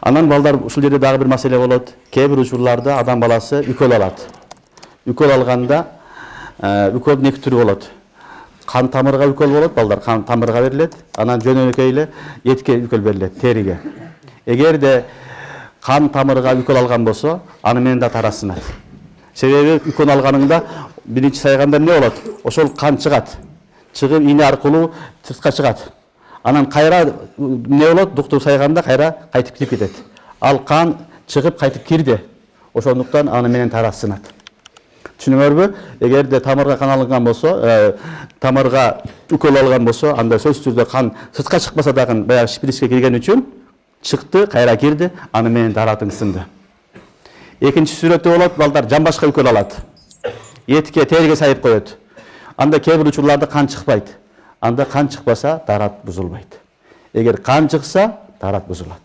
Анан балдар ушул жерде дагы бир маселе болот. Кээ бир учурларда адам баласы үкөл алат. Үкөл алганда үкөлдүн эки түрү болот. Кан тамырга үкөл болот, балдар кан тамырга берилет. Анан жөнөкөй эле этке үкөл берилет, териге. Эгерде кан тамырга үкөл алган болсо, аны менен да тарасынат. Себеби үкөл алганыңда биринчи сайганда эмне болот? Ошол кан чыгат. Чыгып ийне аркылуу сыртка чыгат. Анан кайра эмне болот? Доктор сайганда кайра кайтып кирип кетет. Ал кан чыгып кайтып кирди. Ошондуктан аны менен тарасынат. Түшүнүңөрбү? Эгерде тамырга кан алынган болсо, тамырга үкөл алган болсо, анда сөзсүз түрдө кан сыртка чыкпаса дагы баягы шприцке кирген үчүн чыкты, кайра кирди, аны менен таратың сынды. Экинчи сүрөттө болот, балдар жамбашка үкөл алат. Этке, териге сайып коет. Анда кээ бир учурларда кан чыкпайт. Анда кан чыкпаса, тарат бузулбайт. Эгер кан чыкса, тарат бузулат.